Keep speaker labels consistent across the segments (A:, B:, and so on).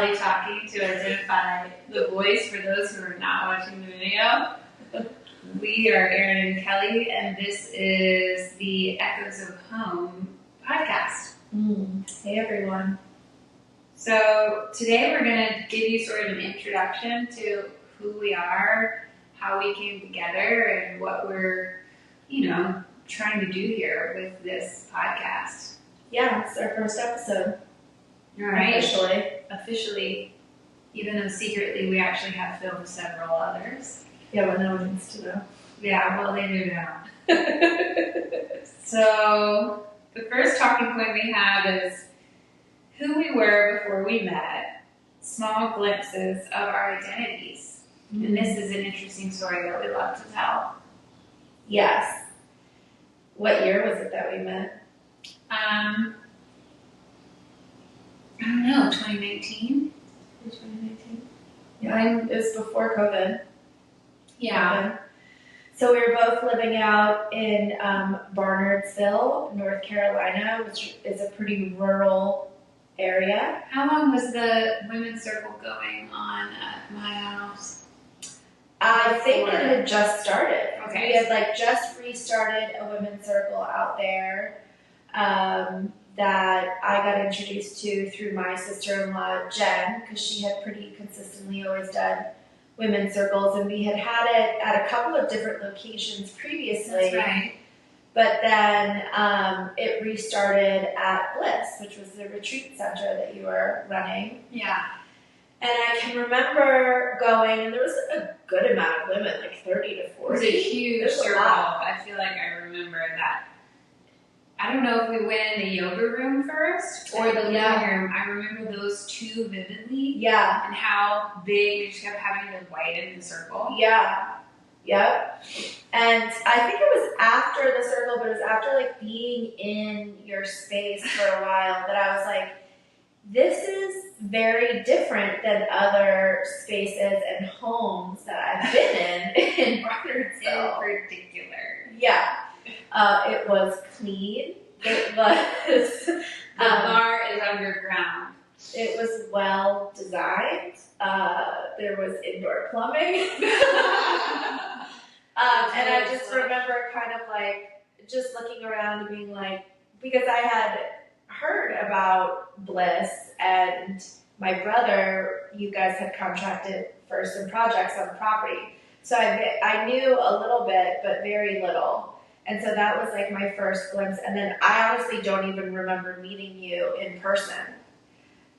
A: Kelly talking to identify the voice for those who are not watching the video. We are Erin and Kelly, and this is the Echoes of Home podcast.
B: Hey everyone.
A: So today we're going to give you sort of an introduction to who we are, how we came together, and what we're, trying to do here with this podcast.
B: Yeah, it's our first episode.
A: All right.
B: Officially.
A: Even though secretly we actually have filmed several others.
B: Yeah, but no one needs to know.
A: Yeah, well, they do now. So, the first talking point we have is who we were before we met, small glimpses of our identities. Mm-hmm. And this is an interesting story that we love to tell.
B: Yes. What year was it that we met?
A: I don't know, 2019?
B: 2019? Yeah, it was before COVID.
A: Yeah.
B: So we were both living out in Barnardsville, North Carolina, which is a pretty rural area.
A: How long was the women's circle going on at my house?
B: I think it had just started.
A: Okay.
B: We had just restarted a women's circle out there that I got introduced to through my sister-in-law, Jen, because she had pretty consistently always done women's circles, and we had it at a couple of different locations previously.
A: That's right.
B: But then it restarted at Bliss, which was the retreat center that you were running.
A: Yeah.
B: And I can remember going, and there was a good amount of women, 30 to 40.
A: It was a huge circle. I feel like I remember that. I don't know if we went in the yoga room first or the living room. I remember those two vividly.
B: Yeah.
A: And how big we just kept having to widen the circle.
B: Yeah. Yep. And I think it was after the circle, but it was after being in your space for a while that I was like, this is very different than other spaces and homes that I've been in Barnardsville.
A: In particular.
B: Yeah. It was clean. It was...
A: the bar is underground.
B: It was well designed. There was indoor plumbing. And I just remember kind of just looking around and being because I had heard about Bliss and my brother, you guys had contracted for some projects on the property. So I knew a little bit, but very little. And so that was my first glimpse. And then I honestly don't even remember meeting you in person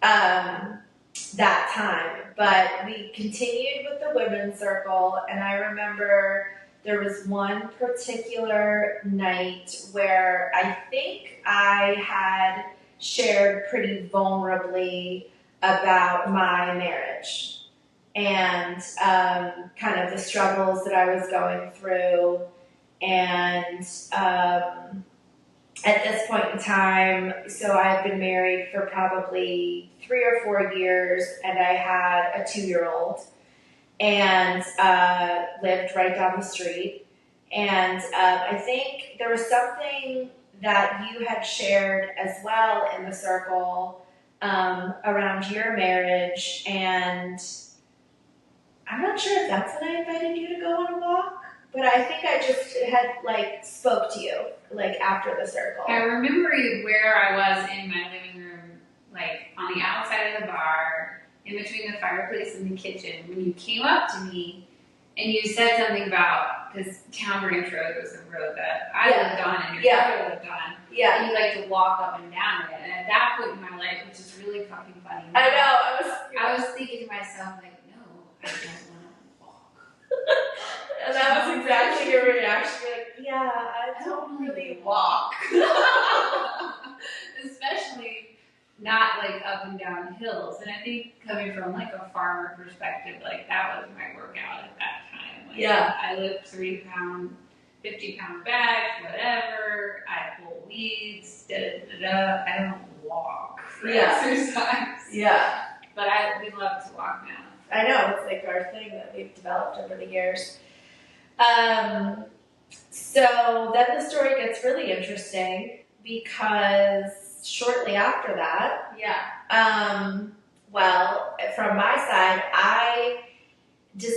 B: that time. But we continued with the women's circle. And I remember there was one particular night where I think I had shared pretty vulnerably about my marriage and kind of the struggles that I was going through. And at this point in time, so I've been married for probably 3 or 4 years, and I had a 2-year-old and lived right down the street. And I think there was something that you had shared as well in the circle around your marriage, and I'm not sure if that's when I invited you to go on a walk, but I think I just had spoke to you after the circle.
A: I remember where I was in my living room, on the outside of the bar, in between the fireplace and the kitchen, when you came up to me and you said something about, because Town Branch Road was a road that I lived on and your brother lived on.
B: Yeah.
A: And you like to walk up and down it. And at that point in my life, which is really fucking funny.
B: I know.
A: I was thinking to myself, no, I don't want to walk.
B: And that was exactly your reaction. You're I don't really walk.
A: Especially not like up and down hills. And I think coming from like a farmer perspective, like that was my workout at that time. Like,
B: yeah.
A: I lift 3-pound, 50-pound bags, whatever. I pull weeds, I don't walk for exercise.
B: Yeah.
A: But we love to walk now.
B: I know, it's like our thing that we've developed over the years. So then the story gets really interesting because shortly after that, Well, from my side, I made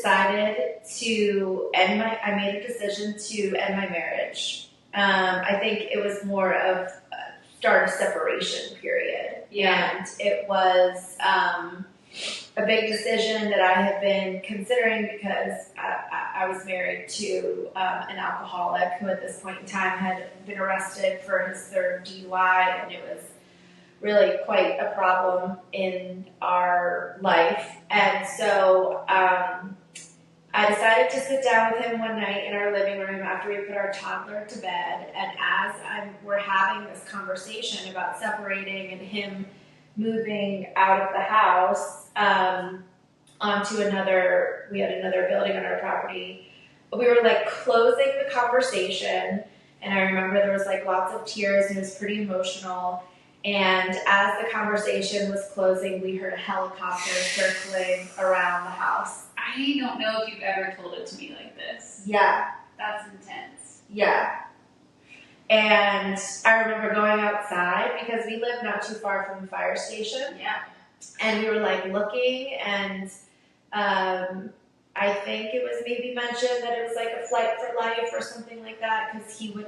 B: a decision to end my marriage. I think it was more of a start of separation period.
A: Yeah.
B: And it was a big decision that I had been considering because I was married to an alcoholic who at this point in time had been arrested for his third DUI, and it was really quite a problem in our life. And so I decided to sit down with him one night in our living room after we put our toddler to bed, and as we're having this conversation about separating and him moving out of the house onto we had another building on our property, but we were like closing the conversation, and I remember there was like lots of tears and it was pretty emotional. And as the conversation was closing, we heard a helicopter circling around the house.
A: I don't know if you've ever told it to me like this.
B: Yeah.
A: That's intense.
B: Yeah. And I remember going outside because we lived not too far from the fire station.
A: Yeah.
B: And we were like looking, and I think it was maybe mentioned that it was like a flight for life or something like that, because he would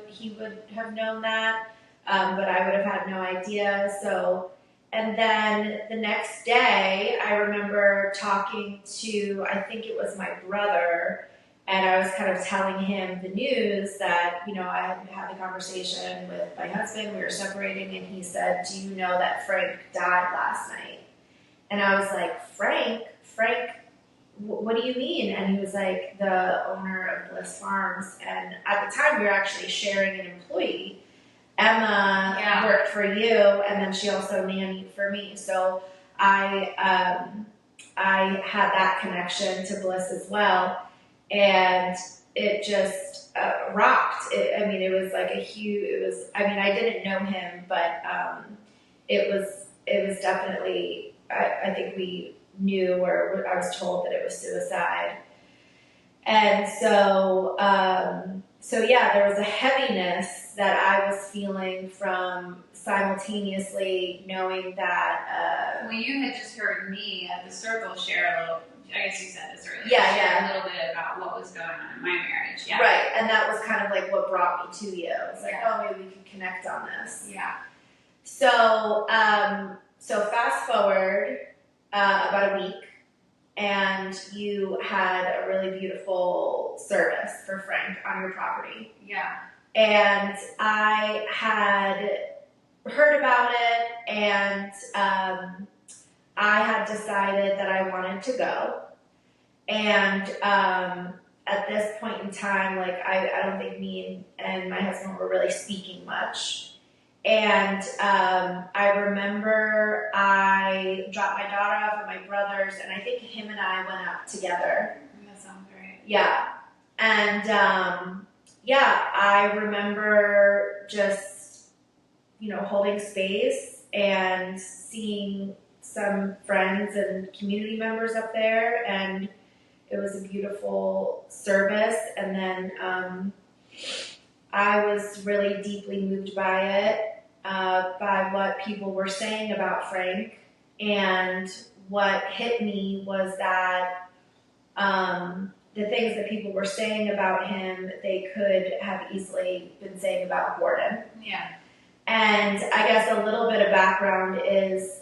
B: have known that. But I would have had no idea. So, and then the next day, I remember talking to, I think it was my brother, and I was kind of telling him the news that, I had had the conversation with my husband, we were separating, and he said, "Do you know that Frank died last night?" And I was like, Frank, what do you mean? And he was like, the owner of Bliss Farms. And at the time, we were actually sharing an employee. Emma worked for you, and then she also nannied for me. So I had that connection to Bliss as well, and it just rocked. It was like I didn't know him, but it was definitely. I think we knew, or I was told that it was suicide, and so. There was a heaviness that I was feeling from simultaneously knowing that.
A: Well, you had just heard me at the circle share a little. I guess you said this earlier.
B: Yeah.
A: A little bit about what was going on in my marriage. Yeah.
B: Right, and that was kind of like what brought me to you. It was like, maybe we could connect on this.
A: Yeah.
B: So fast forward about a week. And you had a really beautiful service for Frank on your property.
A: Yeah.
B: And I had heard about it, and I had decided that I wanted to go. And at this point in time, I don't think me and my husband were really speaking much. And I remember I dropped my daughter off at my brother's, and I think him and I went up together.
A: That sounds right.
B: Yeah. And I remember just, holding space and seeing some friends and community members up there, and it was a beautiful service. And then I was really deeply moved by it. By what people were saying about Frank, and what hit me was that the things that people were saying about him, they could have easily been saying about Gordon.
A: Yeah.
B: And I guess a little bit of background is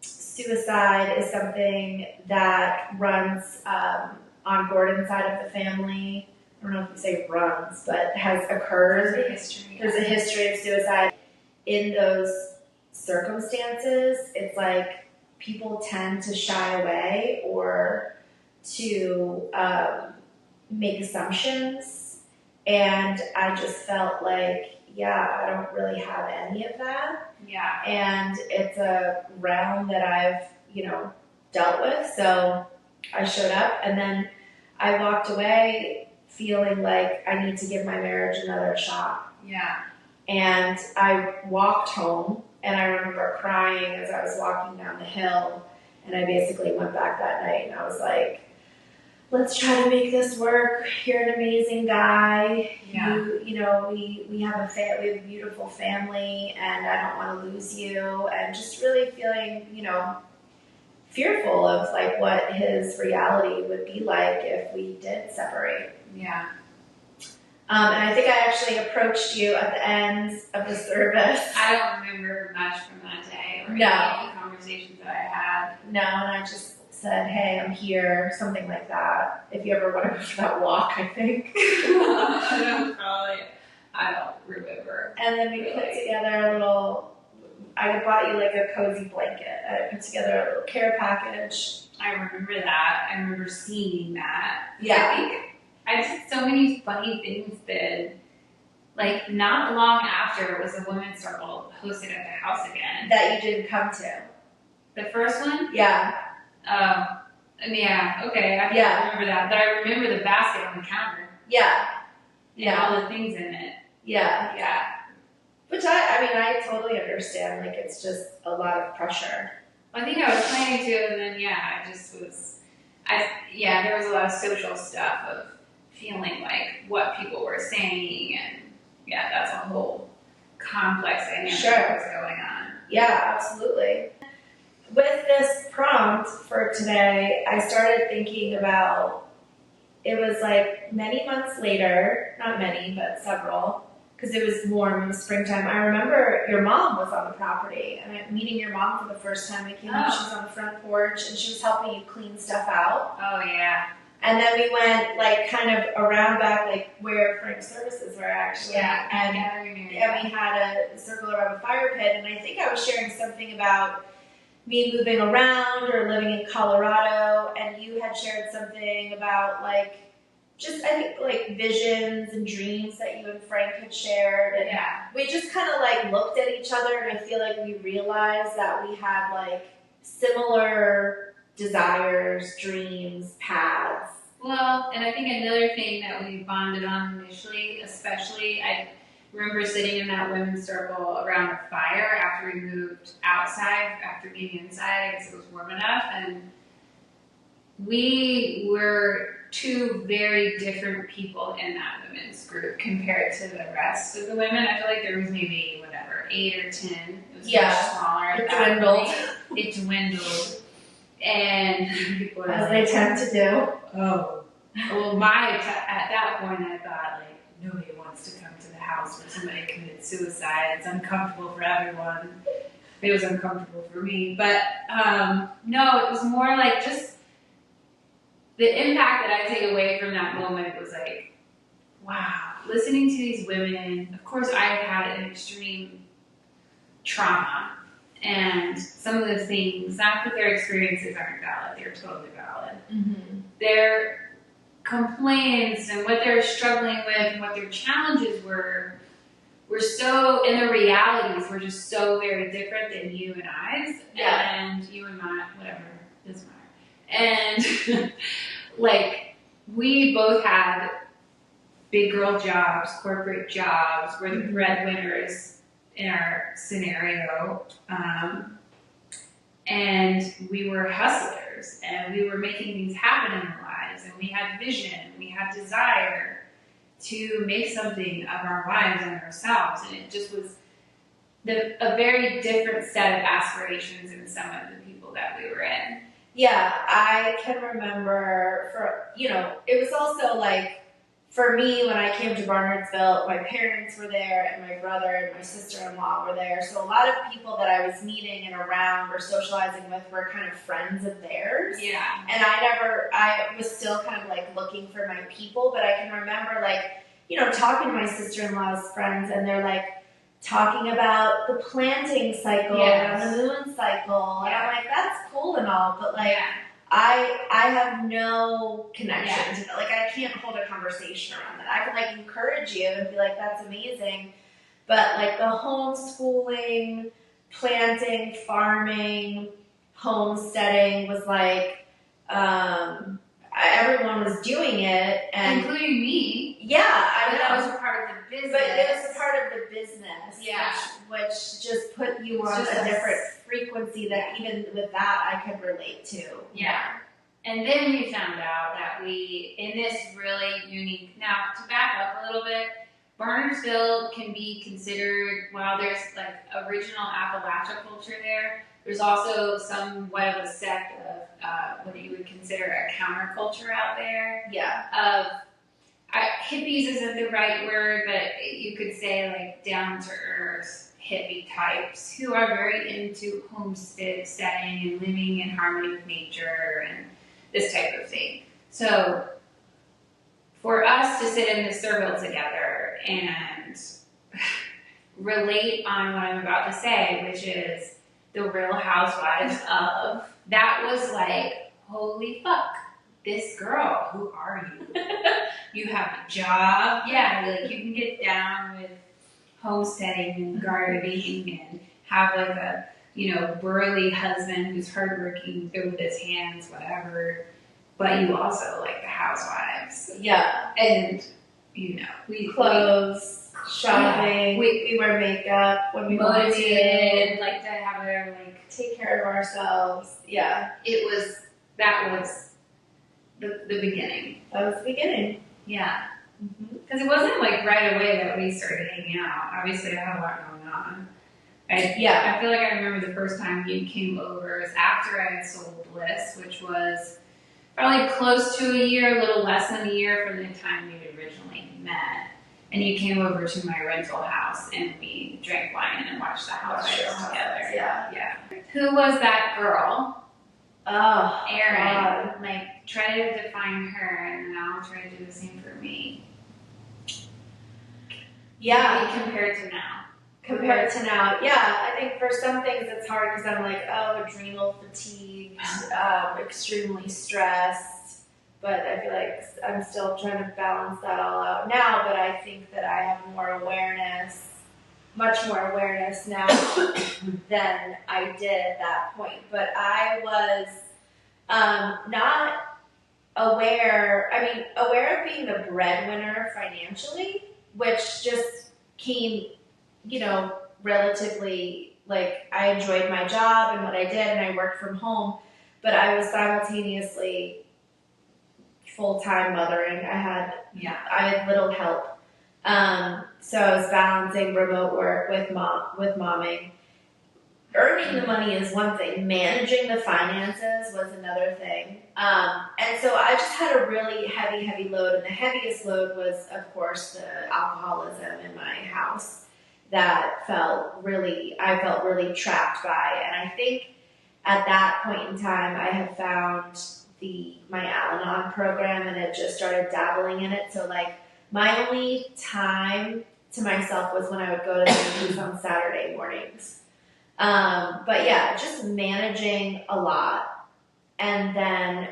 B: suicide is something that runs on Gordon's side of the family. I don't know if you say runs, but has occurred. There's a history of suicide. In those circumstances, it's like people tend to shy away or to make assumptions. And I just felt like, I don't really have any of that.
A: Yeah.
B: And it's a realm that I've, dealt with. So I showed up, and then I walked away feeling like I need to give my marriage another shot.
A: Yeah.
B: And I walked home, and I remember crying as I was walking down the hill, and I basically went back that night, and I was like, let's try to make this work. You're an amazing guy.
A: Yeah.
B: We have a beautiful family, and I don't want to lose you. And just really feeling, fearful of like what his reality would be like if we did separate.
A: Yeah.
B: And I think I actually approached you at the end of the service.
A: I don't remember much from that day or
B: No.
A: any of the conversations that I had.
B: No, and I just said, hey, I'm here, something like that. If you ever want to go for that walk, I think.
A: I don't remember.
B: And then we put together a little, I bought you like a cozy blanket. I put together a little care package.
A: I remember that. I remember seeing that.
B: Yeah.
A: I think I did so many funny things then. Like, not long after was a women's circle hosted at the house again.
B: That you didn't come to.
A: The first one?
B: Yeah.
A: Yeah, okay, I don't remember that. But I remember the basket on the counter.
B: Yeah.
A: And all the things in it.
B: Yeah.
A: Yeah.
B: Which I totally understand. Like, it's just a lot of pressure.
A: I think I was planning to, and then, there was a lot of social stuff of feeling like what people were saying, and that's a whole complex dynamic that was going on. Yeah, absolutely. With this prompt for today, I started thinking about, it was like many months later, not many, but several, because it was warm in the springtime. I remember your mom was on the property, and I'm meeting your mom for the first time. I came up, she was on the front porch, and she was helping you clean stuff out. Oh, yeah. And then we went like kind of around back, like where Frank's services were actually. Yeah, and we had a circle around the fire pit, and I think I was sharing something about me moving around or living in Colorado, and you had shared something about like, just I think like visions and dreams that you and Frank had shared, and we just kind of like looked at each other, and I feel like we realized that we had like similar desires, dreams, paths. Well, and I think another thing that we bonded on initially, especially, I remember sitting in that women's circle around a fire after we moved outside, after being inside, I guess it was warm enough, and we were two very different people in that women's group compared to the rest of the women. I feel like there was maybe, 8 or 10. It was much smaller. It dwindled. It dwindled. And people were as they tend to do. Oh. Well, at that point, I thought, like, nobody wants to come to the house where somebody committed suicide. It's uncomfortable for everyone. It was uncomfortable for me. But, no, it was more like just the impact that I take away from that moment was like, wow, listening to these women. Of course, I had an extreme trauma. And some of the things, not that their experiences aren't valid, they're totally valid. Mm-hmm. Their complaints and what they're struggling with and what their challenges were so, and their realities were just so very different than you and I's. Yeah. And you and mine, whatever, doesn't matter. And like, we both had big girl jobs, corporate jobs, we're the breadwinners in our scenario, and we were hustlers, and we were making things happen in our lives, and we had vision, we had desire to make something of our lives and ourselves, and it just was a very different set of aspirations in some of the people that we were in. Yeah, I can remember it was also like, for me, when I came to Barnardsville, my parents were there, and my brother and my sister-in-law were there. So a lot of people that I was meeting and around or socializing with were kind of friends of theirs. Yeah. And I was still kind of like looking for my people, but I can remember like, talking to my sister-in-law's friends, and they're like talking about the planting cycle and the moon cycle. And I'm like, that's cool and all, but like, I have no connection to that. Like, I can't hold a conversation around that. I can, like, encourage you and be like, that's amazing. But, like, the homeschooling, planting, farming, homesteading was, like, everyone was doing it. And including me. Yeah, I know. That was a part of the business. But it was a part of the business. Yeah. Which just put you on a different frequency that even with that I could relate to. Yeah. And then we found out that we, in this really unique, now to back up a little bit, Barnardsville can be considered, while there's like original Appalachia culture there, There's also somewhat of a sect of what you would consider a counterculture out there.
B: Yeah.
A: Hippies isn't the right word, but you could say like down to earth hippie types who are very into homesteading and living in harmony with nature and this type of thing. So for us to sit in the circle together and relate on what I'm about to say, which is the Real Housewives of, that was like, holy fuck, this girl, who are you? You have a job, yeah, like you can get down with homesteading and gardening and have like a, burly husband who's hardworking, good with his hands, whatever. But you also like the housewives.
B: Yeah.
A: And, we
B: clothes, shopping, we wear makeup when we
A: motivated, like to have our,
B: take care of ourselves. Yeah.
A: That was the beginning.
B: That was the beginning.
A: Yeah. Because it wasn't like right away that we started hanging out. Obviously, I had a lot going on. I feel like I remember the first time you came over is after I had sold Bliss, which was probably close to a year, a little less than a year from the time we had originally met. And you came over to my rental house and we drank wine and watched the Housewives together.
B: Yeah.
A: Who was that girl?
B: Oh,
A: Erin. God. Try to define her and then I'll try to do the same for me.
B: Yeah.
A: Maybe compared to now.
B: Compared to now, yeah. I think for some things it's hard because I'm like, adrenal fatigue, extremely stressed. But I feel like I'm still trying to balance that all out now. But I think that I have more awareness, much more awareness now than I did at that point. But I was not aware of being the breadwinner financially, which just came, relatively, I enjoyed my job and what I did and I worked from home, but I was simultaneously full-time mothering. I had little help. So I was balancing remote work with momming. Earning the money is one thing. Managing the finances was another thing. And so I just had a really heavy load. And the heaviest load was, of course, the alcoholism in my house that I felt really trapped by. And I think at that point in time, I had found my Al-Anon program and had just started dabbling in it. So my only time to myself was when I would go to the movies on Saturday mornings. But yeah, just managing a lot. And then,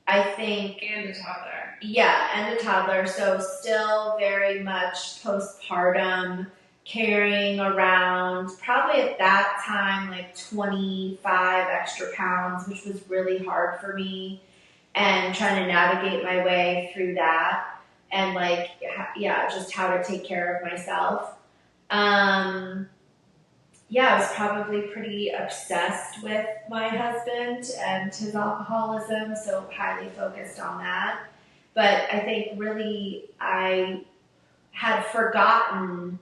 B: I think...
A: And a toddler.
B: Yeah, and a toddler. So still very much postpartum, carrying around, probably at that time, 25 extra pounds, which was really hard for me. And trying to navigate my way through that. And just how to take care of myself. I was probably pretty obsessed with my husband and his alcoholism, so highly focused on that. But I think really I had forgotten,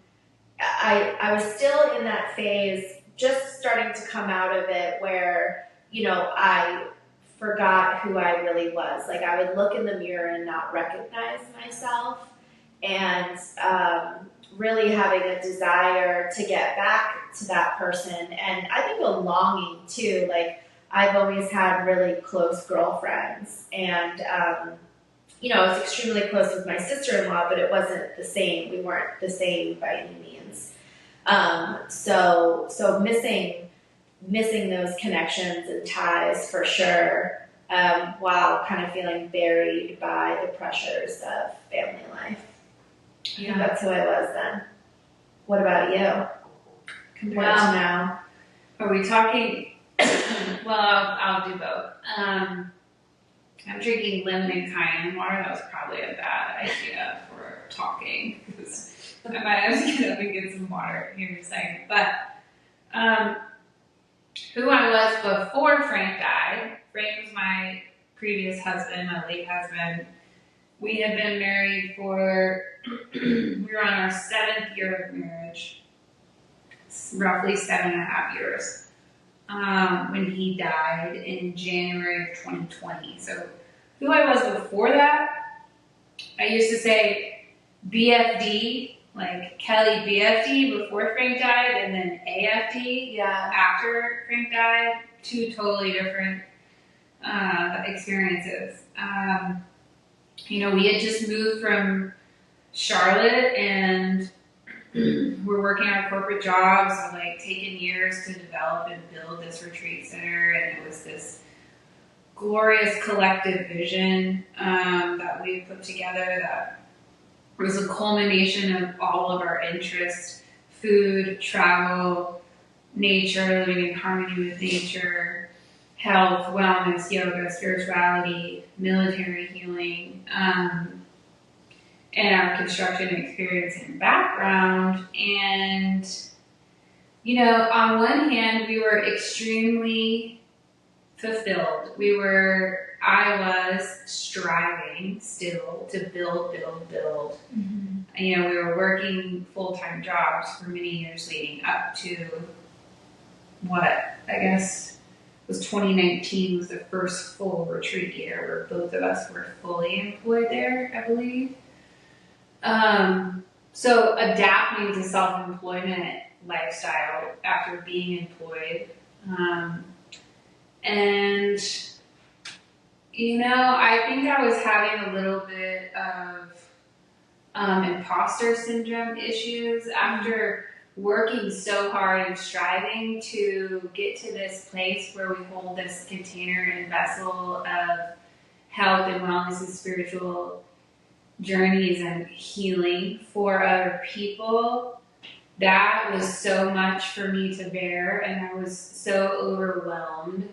B: I was still in that phase, just starting to come out of it where, I forgot who I really was. I would look in the mirror and not recognize myself. And really having a desire to get back to that person. And I think a longing too. I've always had really close girlfriends. And, I was extremely close with my sister-in-law, but it wasn't the same. We weren't the same by any means. So missing those connections and ties for sure, while kind of feeling buried by the pressures of family life. Yeah, that's who I was then. What about you? Compared to now?
A: Are we talking? Well, I'll do both. I'm drinking lemon and cayenne water. That was probably a bad idea for talking because I might have to get up and get some water here in a second. But who I was before Frank died. Frank was my previous husband, my late husband. We had been married for, we were on our 7th year of marriage, roughly 7.5 years. when he died in January of 2020. So who I was before that, I used to say BFD, like Kelly BFD before Frank died, and then AFD after Frank died. Two totally different experiences. We had just moved from Charlotte, and we're working our corporate jobs, and like taking years to develop and build this retreat center, and it was this glorious collective vision that we put together that was a culmination of all of our interests: food, travel, nature, living in harmony with nature, health, wellness, yoga, spirituality, military healing, and our construction experience and background. And, on one hand, we were extremely fulfilled. I was striving still to build. Mm-hmm. We were working full-time jobs for many years leading up to what I guess was 2019 was the first full retreat year where both of us were fully employed there, I believe. So adapting to self-employment lifestyle after being employed. I think I was having a little bit of imposter syndrome issues after working so hard and striving to get to this place where we hold this container and vessel of health and wellness and spiritual journeys and healing for other people. That was so much for me to bear, and I was so overwhelmed,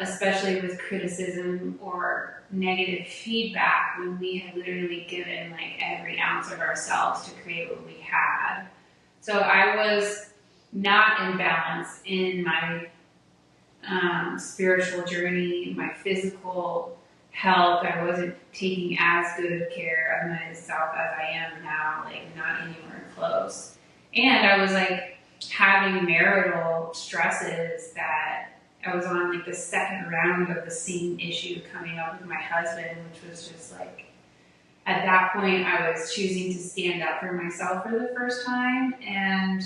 A: especially with criticism or negative feedback when we had literally given like every ounce of ourselves to create what we had. So I was not in balance in my spiritual journey, my physical health. I wasn't taking as good of care of myself as I am now, like not anywhere close. And I was like having marital stresses that I was on like the second round of the same issue coming up with my husband, which was just like, at that point I was choosing to stand up for myself for the first time, and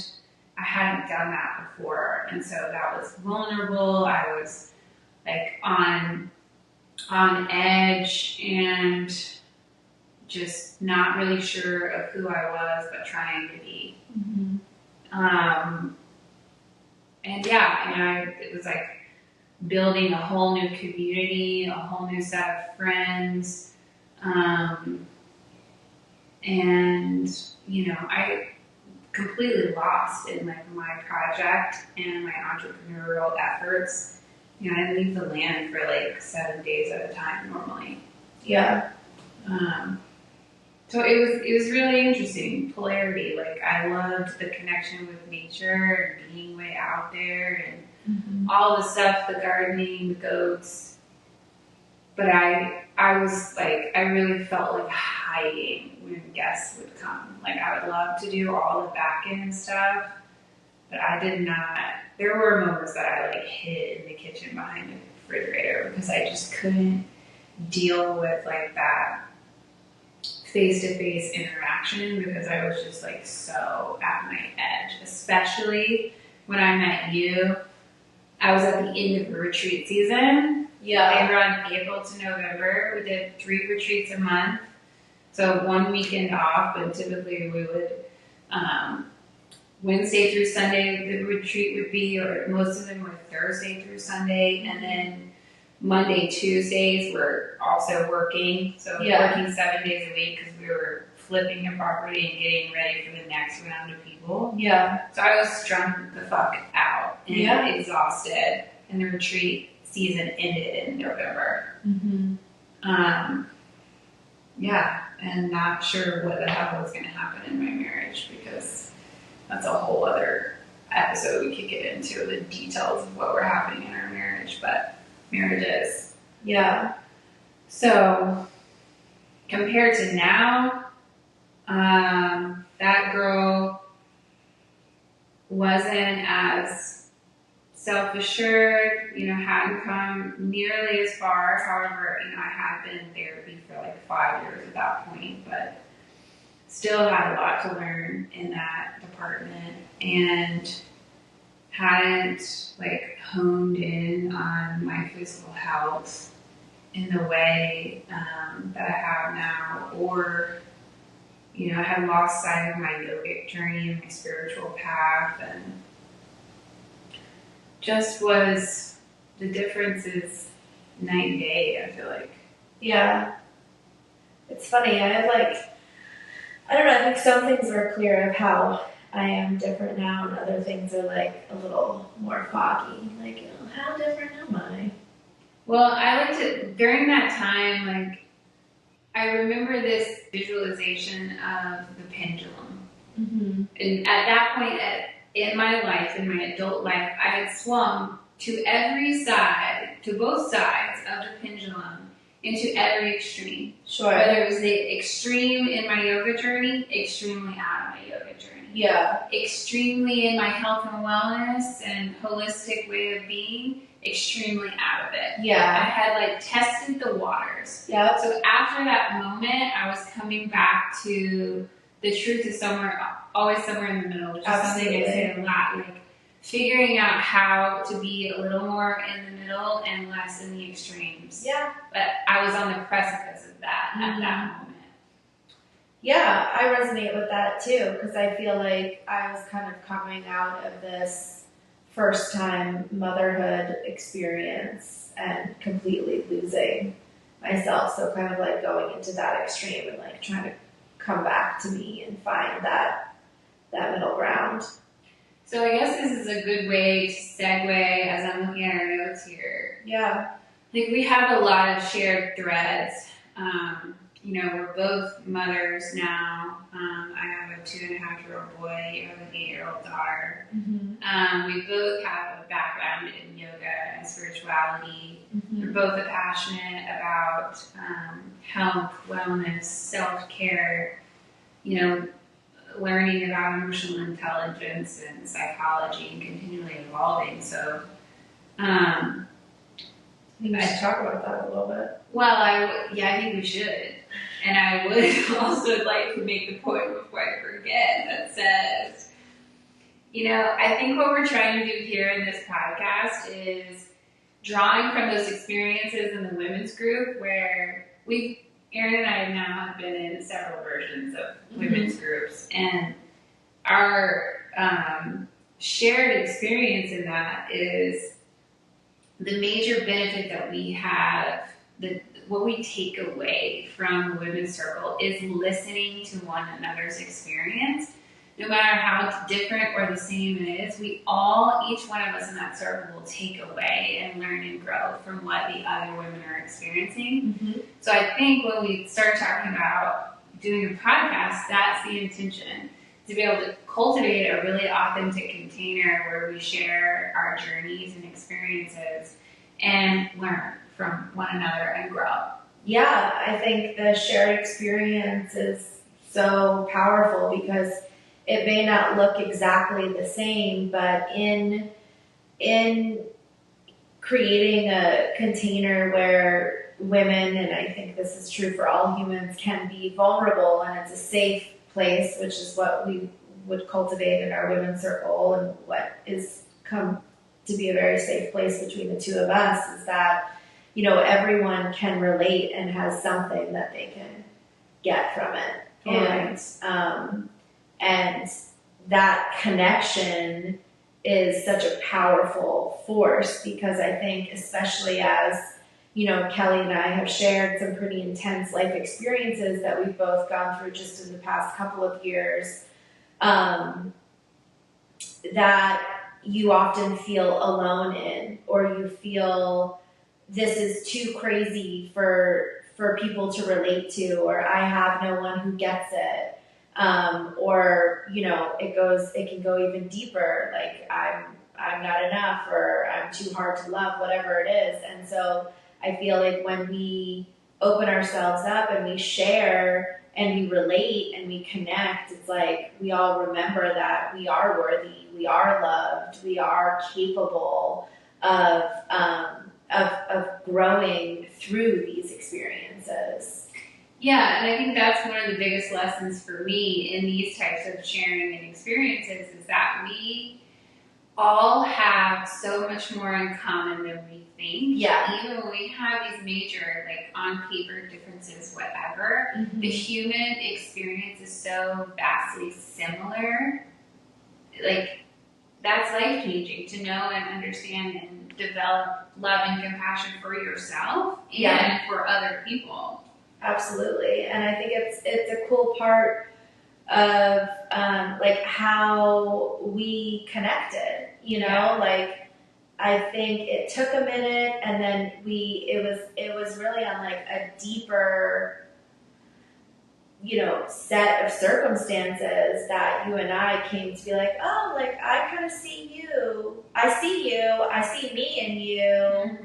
A: I hadn't done that before. And so that was vulnerable. I was like on edge and just not really sure of who I was, but trying to be. Mm-hmm. It was like building a whole new community, a whole new set of friends. I completely lost in like my project and my entrepreneurial efforts. I leave the land for like 7 days at a time normally.
B: Yeah.
A: So it was really interesting, polarity. Like I loved the connection with nature and being way out there and all the stuff, the gardening, the goats. But I was like, I really felt like hiding when guests would come. Like I would love to do all the back end stuff, but I did not. There were moments that I like hid in the kitchen behind the refrigerator because I just couldn't deal with like that face-to-face interaction, because I was just like so at my edge, especially when I met you. I was at the end of the retreat season. Yeah. They run April to November. We did 3 retreats a month. So 1 weekend off, and typically we would, Wednesday through Sunday the retreat would be, or most of them were Thursday through Sunday, and then Monday, Tuesdays we're also working. So working 7 days a week because we were flipping a property and getting ready for the next round of people. Yeah. So I was strung the fuck out and exhausted, and the retreat season ended in November. Mm-hmm. And not sure what the hell was going to happen in my marriage, because that's a whole other episode we could get into, the details of what were happening in our marriage, but marriages. Yeah. So compared to now, that girl wasn't as self-assured, hadn't come nearly as far. However, I had been in therapy for like 5 years at that point, but still had a lot to learn in that department and hadn't like honed in on my physical health in the way that I have now, or I had lost sight of my yogic journey and my spiritual path, and just was the difference is night and day, I feel like.
B: Yeah. It's funny, I don't know, I think some things are clear of how I am different now, and other things are like a little more foggy. Like, how different am I?
A: Well, I like to, during that time, like, I remember this visualization of the pendulum.
B: Mm-hmm.
A: And at that point in my life, in my adult life, I had swung to every side, to both sides of the pendulum, into every extreme.
B: Sure.
A: Whether it was the extreme in my yoga journey, extremely out of my yoga journey.
B: Yeah.
A: Extremely in my health and wellness and holistic way of being, extremely out of it.
B: Yeah.
A: I had like tested the waters.
B: Yeah.
A: So after that moment, I was coming back to the truth is always somewhere in the middle, which is something I say a lot. Like figuring out how to be a little more in the middle and less in the extremes.
B: Yeah.
A: But I was on the precipice of that at that moment.
B: Yeah, I resonate with that too, because I feel like I was kind of coming out of this first time motherhood experience and completely losing myself. So kind of like going into that extreme and like trying to come back to me and find that middle ground.
A: So I guess this is a good way to segue as I'm looking at our notes here.
B: Yeah.
A: I think we have a lot of shared threads. We're both mothers now. I have a 2.5-year-old boy, you have an 8-year-old daughter.
B: Mm-hmm.
A: We both have a background in yoga and spirituality.
B: Mm-hmm.
A: We're both passionate about health, wellness, self-care, learning about emotional intelligence and psychology and continually evolving. So,
B: We should talk about that a little bit.
A: Well, I think we should. And I would also like to make the point before I forget that says, I think what we're trying to do here in this podcast is drawing from those experiences in the women's group where Erin and I now have been in several versions of women's groups, and our shared experience in that is the major benefit that we have, what we take away from the women's circle is listening to one another's experience. No matter how different or the same it is, each one of us in that circle will take away and learn and grow from what the other women are experiencing.
B: Mm-hmm.
A: So I think when we start talking about doing a podcast, that's the intention, to be able to cultivate a really authentic container where we share our journeys and experiences and learn from one another and grow.
B: Yeah, I think the shared experience is so powerful because it may not look exactly the same, but in creating a container where women, and I think this is true for all humans, can be vulnerable and it's a safe place, which is what we would cultivate in our women's circle and what is come to be a very safe place between the two of us, is that everyone can relate and has something that they can get from it.
A: Totally.
B: And that connection is such a powerful force, because I think, especially as, Kelly and I have shared some pretty intense life experiences that we've both gone through just in the past couple of years, that you often feel alone in, or you feel this is too crazy for people to relate to, or I have no one who gets it. Or it can go even deeper, like I'm not enough, or I'm too hard to love, whatever it is. And so I feel like when we open ourselves up and we share and we relate and we connect, it's like we all remember that we are worthy, we are loved, we are capable of growing through these experiences.
A: Yeah, and I think that's one of the biggest lessons for me in these types of sharing and experiences is that we all have so much more in common than we think.
B: Yeah.
A: Even when we have these major, like on paper differences, whatever, the human experience is so vastly similar. Like, that's life changing to know and understand and develop love and compassion for yourself and for other people.
B: Absolutely. And I think it's a cool part of like how we connected, you know, like I think it took a minute and then it was really on like a deeper, you know, set of circumstances that you and I came to be like, oh, like I kind of see you, I see me in you.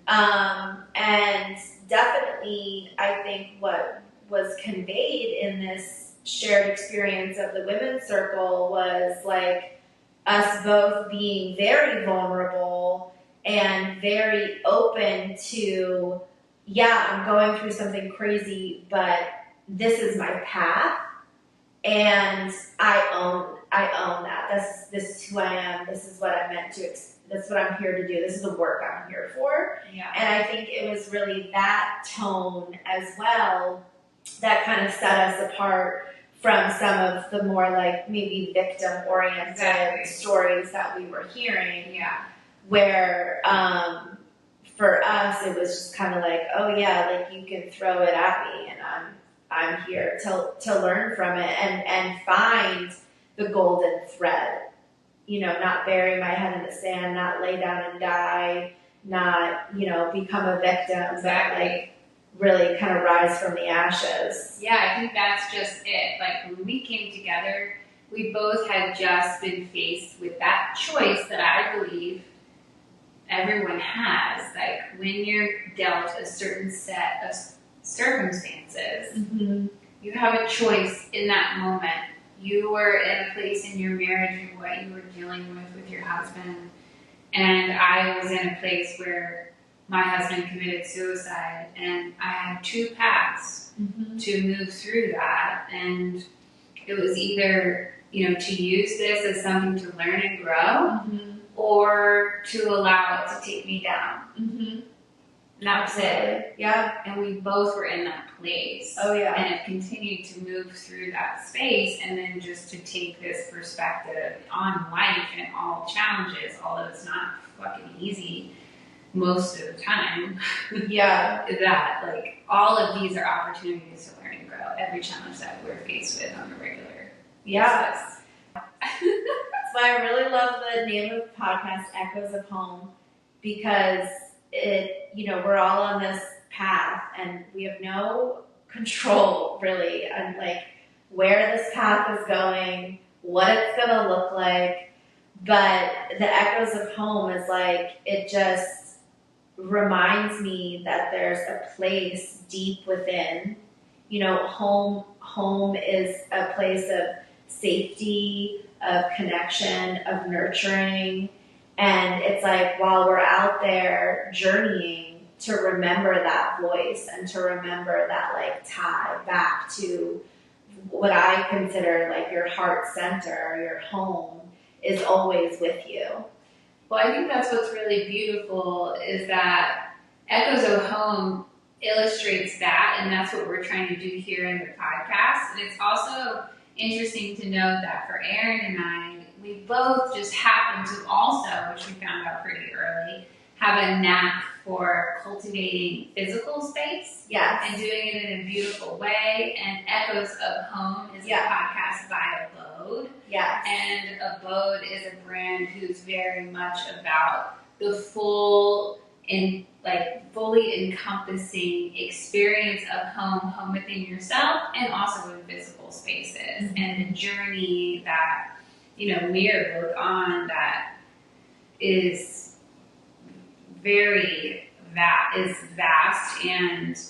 B: And definitely I think what was conveyed in this shared experience of the women's circle was like us both being very vulnerable and very open to, yeah, I'm going through something crazy, but this is my path and I own that. This is who I am. This is what I'm meant to this is what I'm here to do. This is the work I'm here for.
A: Yeah.
B: And I think it was really that tone as well that kind of set us apart from some of the more like maybe victim-oriented stories that we were hearing.
A: Yeah.
B: Where for us it was just kind of like, oh yeah, like you can throw it at me and I'm here to learn from it and find the golden thread. You know, not bury my head in the sand, not lay down and die, not, you know, become a victim, but like really kind of rise from the ashes.
A: Yeah, I think that's just it. Like when we came together, we both had just been faced with that choice that I believe everyone has. Like when you're dealt a certain set of circumstances, you have a choice in that moment. You were in a place in your marriage and what you were dealing with your husband. And I was in a place where my husband committed suicide and I had two paths to move through that. And it was either, you know, to use this as something to learn and grow or to allow it to take me down. And that was it.
B: Yeah.
A: And we both were in that place.
B: Oh, yeah.
A: And it continued to move through that space and then just to take this perspective on life and all challenges, although it's not fucking easy most of the time.
B: Yeah.
A: That, like, all of these are opportunities to learn and grow. Every challenge that we're faced with on a regular basis.
B: That's why I really love the name of the podcast, Echoes of Home, because it, you know, we're all on this path and we have no control really on like where this path is going, what it's going to look like. But the Echoes of Home is like, it just reminds me that there's a place deep within, you know, home is a place of safety, of connection, of nurturing. And it's like, while we're out there journeying, to remember that voice and to remember that like tie back to what I consider like your heart center, your home is always with you.
A: Well, I think that's what's really beautiful is that Echoes of Home illustrates that, and that's what we're trying to do here in the podcast. And it's also interesting to note that for Aaron and I, we both just happen to also, which we found out pretty early, have a knack for cultivating physical space.
B: Yes.
A: And doing it in a beautiful way. And Echoes of Home is a podcast by Abode.
B: Yes.
A: And Abode is a brand who's very much about the full and like fully encompassing experience of home within yourself and also in physical spaces. And the journey that, you know, we are both on that is very, is vast, and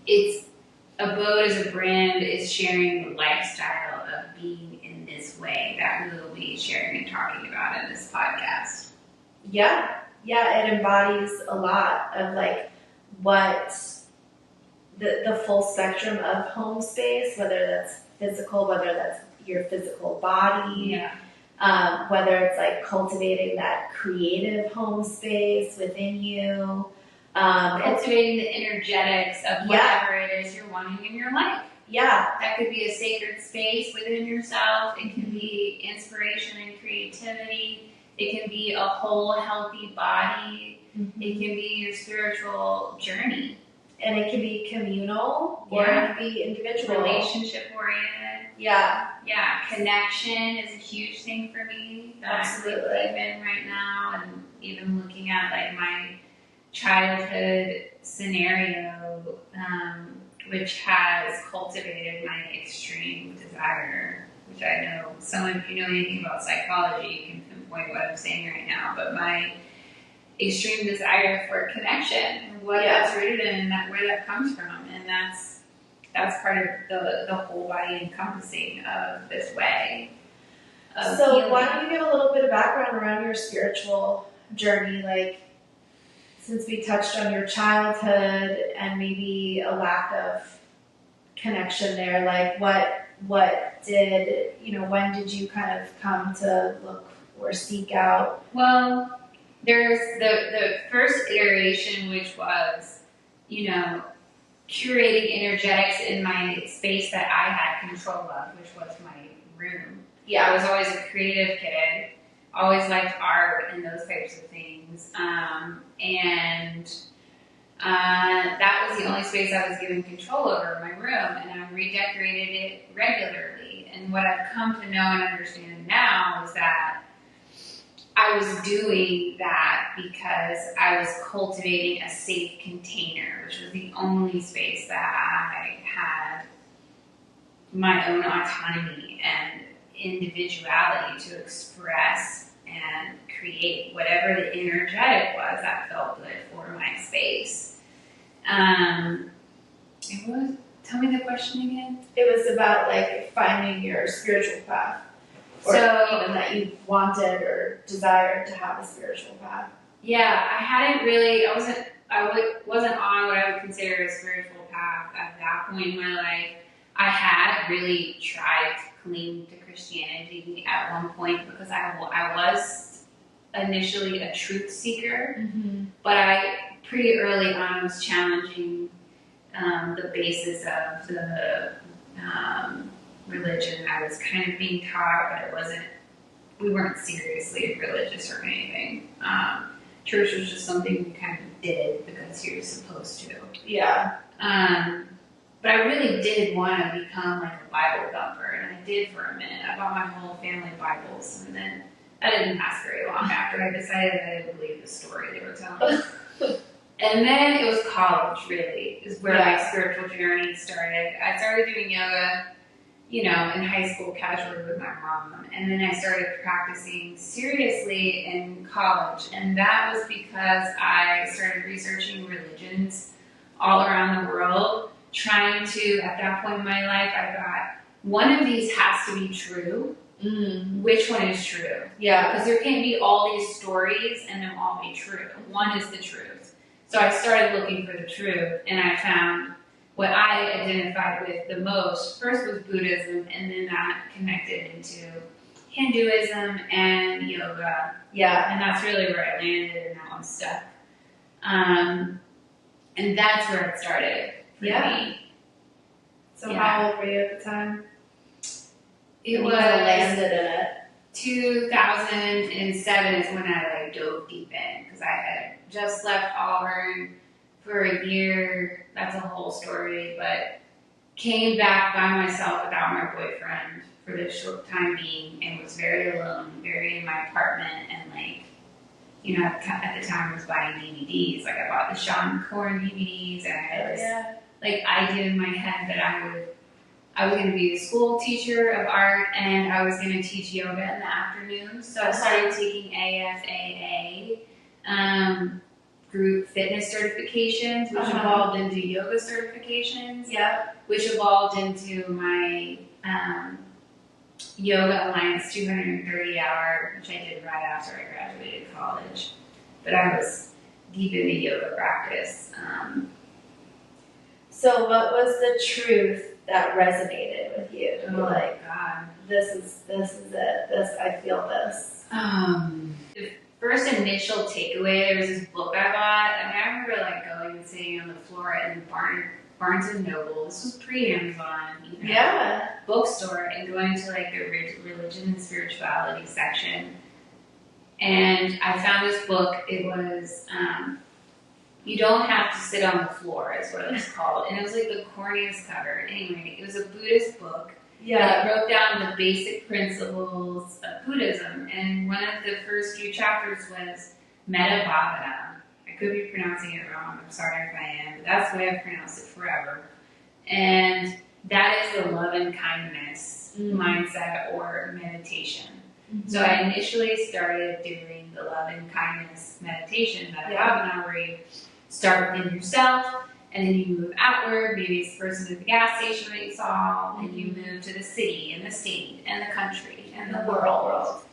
A: it's Abode as a brand is sharing the lifestyle of being in this way that we will be sharing and talking about in this podcast.
B: Yeah, it embodies a lot of like what the full spectrum of home space, whether that's physical, whether that's your physical body, whether it's like cultivating that creative home space within you,
A: cultivating the energetics of whatever it is you're wanting in your life.
B: Yeah,
A: that could be a sacred space within yourself. It can be inspiration and creativity. It can be a whole healthy body.
B: Mm-hmm.
A: It can be your spiritual journey.
B: And it can be communal or it can be individual.
A: Relationship oriented.
B: Yeah.
A: Yeah. Connection is a huge thing for me that
B: Absolutely.
A: I'm really in right now, and even looking at like my childhood scenario, which has cultivated my extreme desire, which I know if you know anything about psychology, you can pinpoint what I'm saying right now, but my extreme desire for connection and what that's rooted in and where that comes from. And that's part of the whole body encompassing of this way.
B: So healing. Why don't you give a little bit of background around your spiritual journey, like since we touched on your childhood and maybe a lack of connection there, like what did, when did you kind of come to look or seek out?
A: Well, there's the first iteration, which was, curating energetics in my space that I had control of, which was my room. Yeah, I was always a creative kid, always liked art and those types of things. And that was the only space I was given control over, my room, and I redecorated it regularly. And what I've come to know and understand now is that I was doing that because I was cultivating a safe container, which was the only space that I had my own autonomy and individuality to express and create whatever the energetic was that felt good for my space. Tell me the question again.
B: It was about like finding your spiritual path. Or even that you wanted or desired to have a spiritual path.
A: Yeah, I wasn't on what I would consider a spiritual path at that point in my life. I had really tried to cling to Christianity at one point because I was initially a truth seeker, but I pretty early on was challenging the basis of the religion I was kind of being taught, but we weren't seriously religious or anything. Church was just something we kind of did because you're supposed to.
B: Yeah.
A: But I really did want to become like a Bible thumper, and I did for a minute. I bought my whole family Bibles, and then that didn't last very long after I decided I didn't believe the story they were telling. And then it was college, really, is where my spiritual journey started. I started doing yoga, in high school casually with my mom. And then I started practicing seriously in college. And that was because I started researching religions all around the world, trying to, at that point in my life, I thought, one of these has to be true. Which one is true?
B: Yeah.
A: Because there can't be all these stories and them all be true. One is the truth. So I started looking for the truth, and I found what I identified with the most. First was Buddhism, and then that connected into Hinduism and yoga.
B: Yeah.
A: And that's really where I landed, and now I'm stuck. And that's where it started for me.
B: So how old were you at the time?
A: It was
B: landed in it.
A: 2007 is when I dove deep in, because I had just left Auburn for a year. That's a whole story, but came back by myself without my boyfriend for this short time being, and was very alone, very in my apartment, and at the time I was buying DVDs. Like I bought the Sean Corn DVDs, and I had this idea in my head that I was going to be a school teacher of art, and I was going to teach yoga in the afternoon. So I started taking AFAA, group fitness certifications, which evolved into yoga certifications, which evolved into my Yoga Alliance 230 hour, which I did right after I graduated college. But I was deep into yoga practice.
B: So what was the truth that resonated with you?
A: Oh like, God,
B: this is it. I feel this.
A: The first initial takeaway, there was this book I bought, and I remember like going and sitting on the floor in Barnes and Noble. This was pre-Amazon, bookstore, and going to like the religion and spirituality section. And I found this book. It was You Don't Have to Sit on the Floor, is what it was called. And it was like the corniest cover. Anyway, it was a Buddhist book. That broke down the basic principles of Buddhism. And one of the first few chapters was Metta Bhavana. I could be pronouncing it wrong. I'm sorry if I am. But that's the way I've pronounced it forever. And that is the love and kindness mindset or meditation. So I initially started doing the love and kindness meditation, Metta Bhavana, where you start within yourself, and then you move outward. Maybe it's the person at the gas station that you saw, and you move to the city, and the state, and the country, and the world.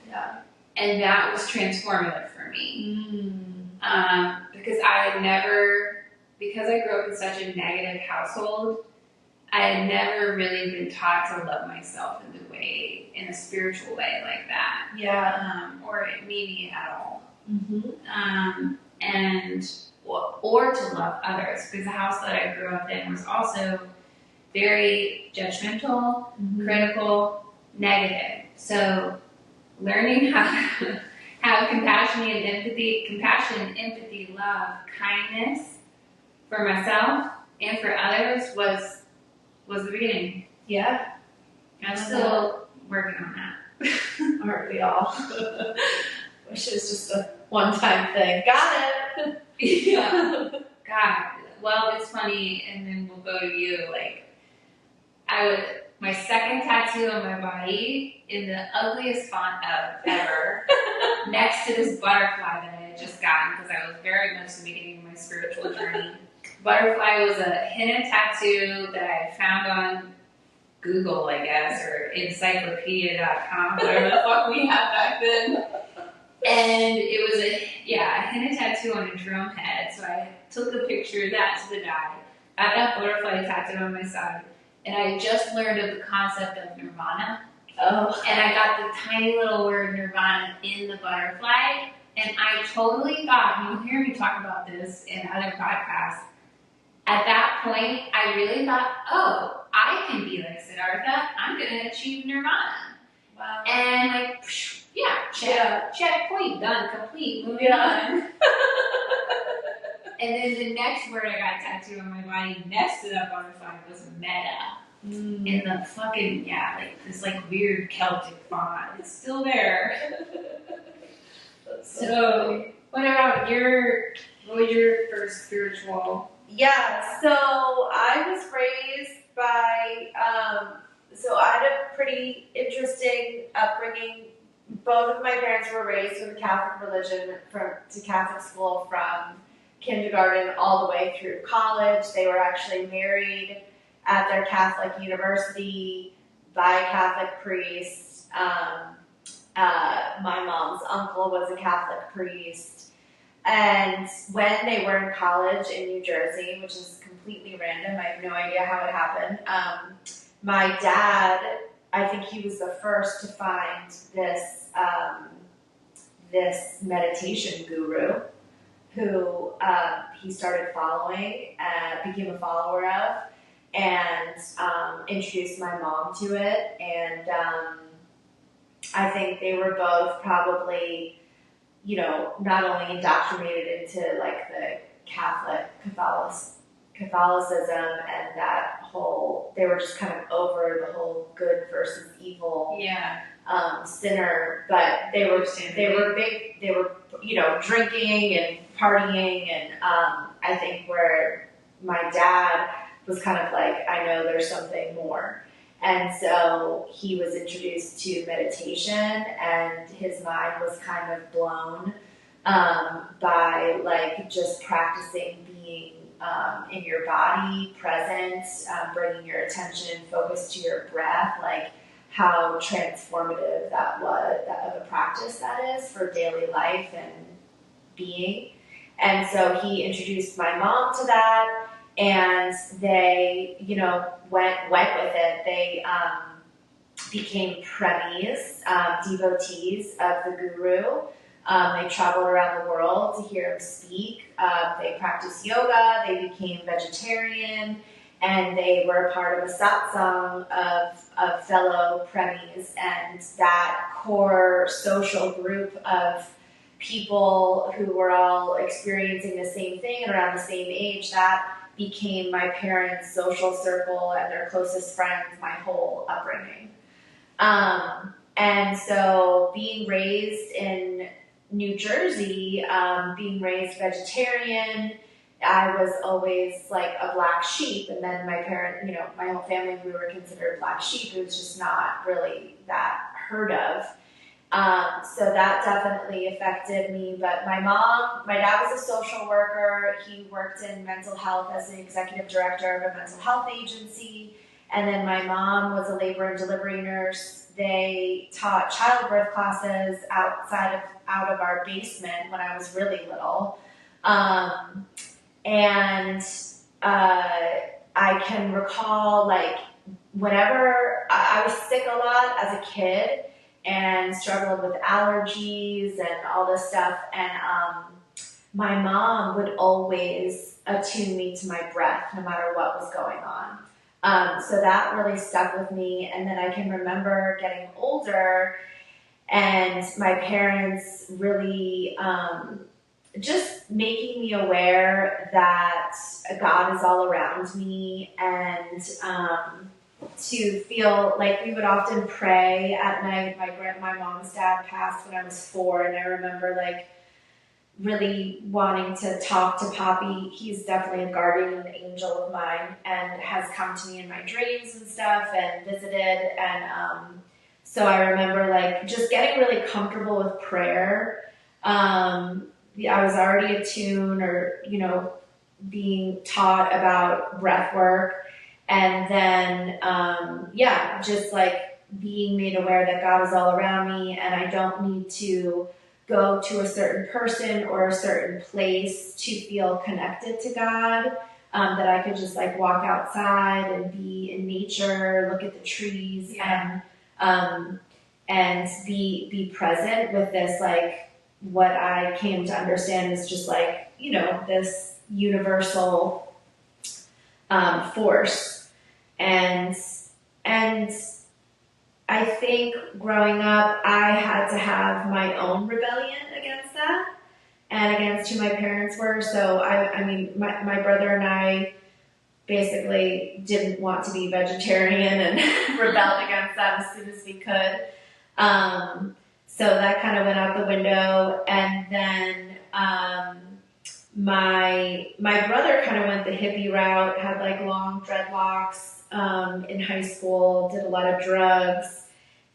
A: And that was transformative for me. Because I grew up in such a negative household, I had never really been taught to love myself in a spiritual way like that. Or maybe at all. Or to love others, because the house that I grew up in was also very judgmental, critical, negative. So learning how to have compassion, empathy, love, kindness for myself and for others was the beginning. I'm still working on that.
B: Aren't we all? Wish it was just a one-time thing. Got it.
A: God. Well, it's funny, and then we'll go to you. Like, my second tattoo on my body in the ugliest font ever, next to this butterfly that I had just gotten, because I was very much the beginning of my spiritual journey. Butterfly was a henna tattoo that I found on Google, I guess, or encyclopedia.com, whatever the fuck we had back then. And it was a henna tattoo on a drum head. So I took a picture of that to the guy, got that butterfly tattooed on my side, and I just learned of the concept of nirvana. And I got the tiny little word nirvana in the butterfly, and I totally thought, you'll hear me talk about this in other podcasts, at that point, I really thought, I can be like Siddhartha. I'm going to achieve nirvana.
B: Wow.
A: And like, check, point, done, complete, moving on. And then the next word I got tattooed on my body next to that butterfly was meta. In the fucking, this like weird Celtic font. It's still there. So, what about what was your first spiritual?
B: So I was raised by, so I had a pretty interesting upbringing. Both of my parents were raised in the Catholic religion, to Catholic school from kindergarten all the way through college. They were actually married at their Catholic university by a Catholic priest. My mom's uncle was a Catholic priest. And when they were in college in New Jersey, which is completely random, I have no idea how it happened, my dad, I think he was the first to find this meditation guru who he started following, became a follower of, and introduced my mom to it. And I think they were both probably, not only indoctrinated into like the Catholicism and that whole, they were just kind of over the whole good versus evil sinner, but they were drinking and partying, and I think where my dad was kind of like, I know there's something more. And so he was introduced to meditation, and his mind was kind of blown by like just practicing being in your body, present, bringing your attention and focus to your breath, like how transformative that was, of a practice that is for daily life and being. And so he introduced my mom to that, and they, went with it. They became premies, devotees of the guru. They traveled around the world to hear him speak. They practiced yoga. They became vegetarian, and they were a part of a satsang of fellow premies. And that core social group of people who were all experiencing the same thing and around the same age, that became my parents' social circle and their closest friends my whole upbringing. And so being raised in New Jersey, being raised vegetarian, I was always like a black sheep. And then my my whole family, we were considered black sheep. It was just not really that heard of. So that definitely affected me. But my dad was a social worker. He worked in mental health as the executive director of a mental health agency. And then my mom was a labor and delivery nurse. They taught childbirth classes out of our basement when I was really little. And I can recall, like, whenever I was sick a lot as a kid and struggled with allergies and all this stuff, and my mom would always attune me to my breath no matter what was going on. So that really stuck with me. And then I can remember getting older and my parents really just making me aware that God is all around me, and to feel like we would often pray at night. My mom's dad passed when I was 4, and I remember like really wanting to talk to Poppy. He's definitely a guardian angel of mine and has come to me in my dreams and stuff and visited. And so I remember like just getting really comfortable with prayer. I was already attuned, or, being taught about breath work. And then, just like being made aware that God is all around me and I don't need to go to a certain person or a certain place to feel connected to God, that I could just like walk outside and be in nature, look at the trees, and be present with this, like what I came to understand is just like, this universal force. And I think growing up, I had to have my own rebellion against that and against who my parents were. So my brother and I basically didn't want to be vegetarian and rebelled against that as soon as we could. So that kind of went out the window. And then my brother kind of went the hippie route, had like long dreadlocks in high school, did a lot of drugs.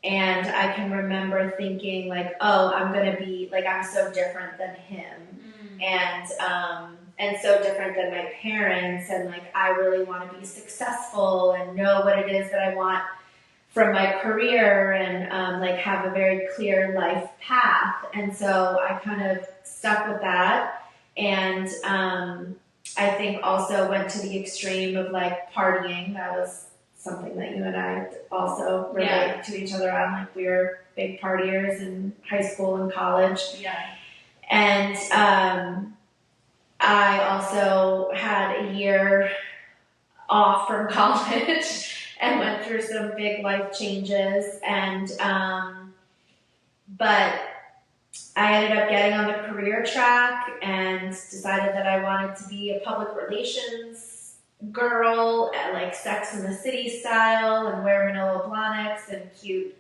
B: And I can remember thinking like, oh, I'm going to be like, I'm so different than him. And so different than my parents. And like, I really want to be successful and know what it is that I want from my career, and like have a very clear life path. And so I kind of stuck with that. And I think also went to the extreme of like partying. That was something that you and I also relate to each other on. Like we were big partiers in high school and college.
A: Yeah.
B: And I also had a year off from college and went through some big life changes. And but I ended up getting on the career track and decided that I wanted to be a public relations girl, at like Sex and the City style, and wear Manila Blahniks and cute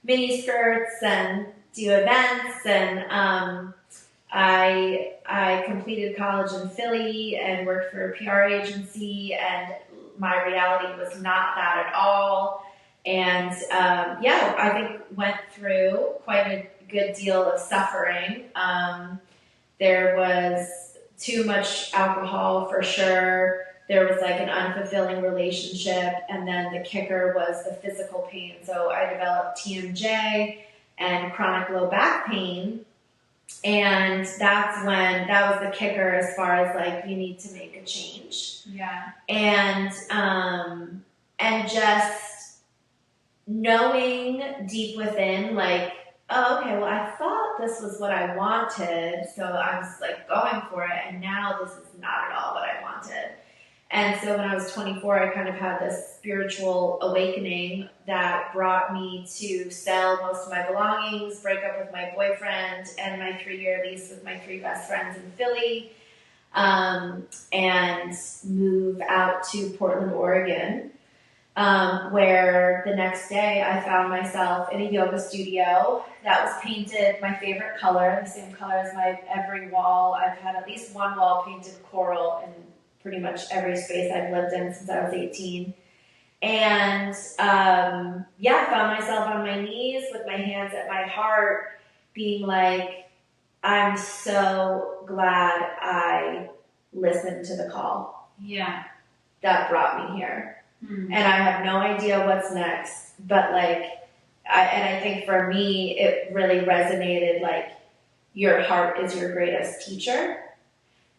B: mini skirts and do events. And I completed college in Philly and worked for a PR agency, and my reality was not that at all. And I think went through quite a good deal of suffering. There was too much alcohol for sure. There was like an unfulfilling relationship, and then the kicker was the physical pain. So I developed TMJ and chronic low back pain, and that was the kicker as far as like you need to make a change.
A: Yeah.
B: And just knowing deep within, like, oh, okay, well, I thought this was what I wanted, so I was like going for it, and now this is not at all what I wanted. And so when I was 24, I kind of had this spiritual awakening that brought me to sell most of my belongings, break up with my boyfriend, and my 3-year lease with my 3 best friends in Philly, and move out to Portland, Oregon, where the next day I found myself in a yoga studio that was painted my favorite color, the same color as my every wall. I've had at least one wall painted coral in pretty much every space I've lived in since I was 18. And I found myself on my knees with my hands at my heart, being like, I'm so glad I listened to the call.
A: Yeah.
B: That brought me here. And I have no idea what's next, but like, I think for me, it really resonated, like, your heart is your greatest teacher.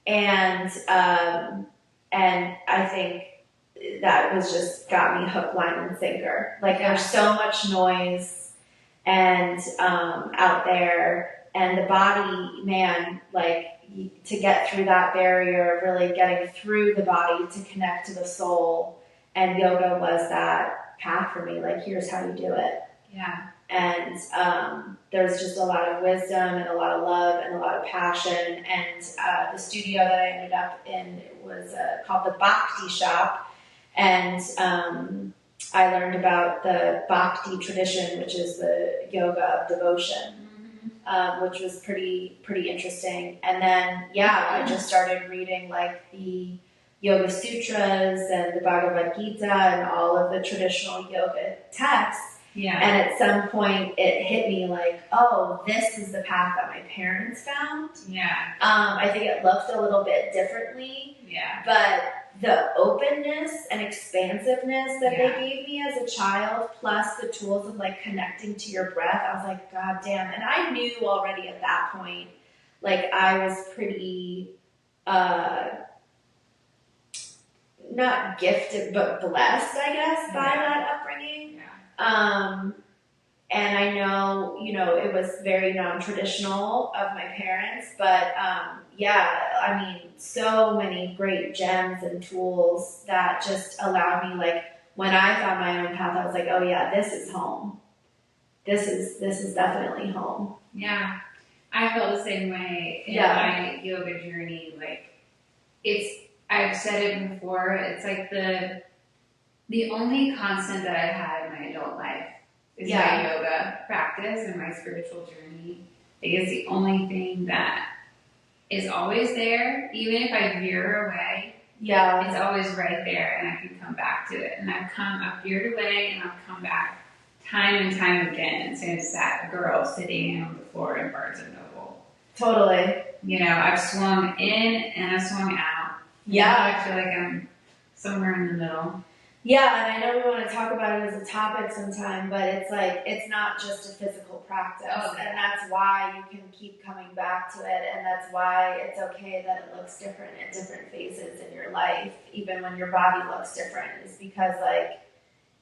B: And I think that was just got me hook, line, and sinker. Like, there's so much noise and out there, and the body, man, like, to get through that barrier of really getting through the body to connect to the soul. And yoga was that path for me. Like, here's how you do it.
A: Yeah.
B: And there's just a lot of wisdom and a lot of love and a lot of passion. And the studio that I ended up in was called the Bhakti Shop. And I learned about the Bhakti tradition, which is the yoga of devotion, which was pretty interesting. And then, I just started reading like the Yoga Sutras and the Bhagavad Gita and all of the traditional yoga texts.
A: Yeah.
B: And at some point it hit me like, oh, this is the path that my parents found.
A: Yeah.
B: I think it looked a little bit differently.
A: Yeah.
B: But the openness and expansiveness that they gave me as a child, plus the tools of like connecting to your breath, I was like, God damn. And I knew already at that point, like, I was pretty, not gifted, but blessed, I guess, by that upbringing. Yeah. And I know, it was very non-traditional of my parents, but I mean, so many great gems and tools that just allowed me, like, when I found my own path, I was like, oh yeah, this is home. This is definitely home.
A: Yeah. I felt the same way in my yoga journey. Like, I've said it before, it's like the only constant that I've had in my adult life is my yoga practice and my spiritual journey. Like, it's the only thing that is always there. Even if I veer away, it's always right there, and I can come back to it. And I've veered away, and I've come back time and time again. And since that girl sitting on the floor in Barnes & Noble.
B: Totally.
A: I've swung in and I've swung out. I feel like I'm somewhere in the middle.
B: Yeah, and I know we want to talk about it as a topic sometime, but it's like, it's not just a physical practice. And that's why you can keep coming back to it, and that's why it's okay that it looks different at different phases in your life, even when your body looks different, is because, like,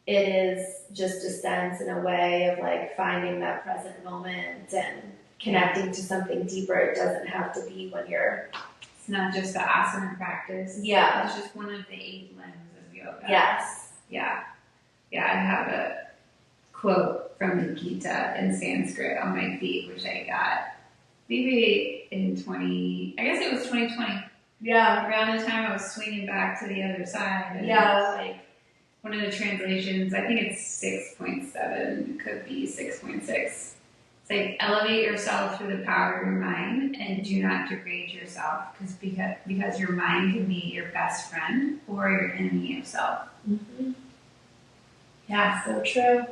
B: it is just a sense and a way of, like, finding that present moment and connecting to something deeper. It doesn't have to be when you're...
A: It's not just the asana practice.
B: Yeah.
A: It's just one of the 8 limbs of yoga.
B: Yes.
A: Yeah. Yeah, I have a quote from the Gita in Sanskrit on my feet, which I got maybe in 2020.
B: Yeah.
A: Around the time I was swinging back to the other side. And like, one of the translations, I think it's 6.7, could be 6.6. It's like, elevate yourself through the power of your mind and do not degrade yourself, because your mind can be your best friend or your enemy of self.
B: Mm-hmm.
A: Yeah,
B: so true.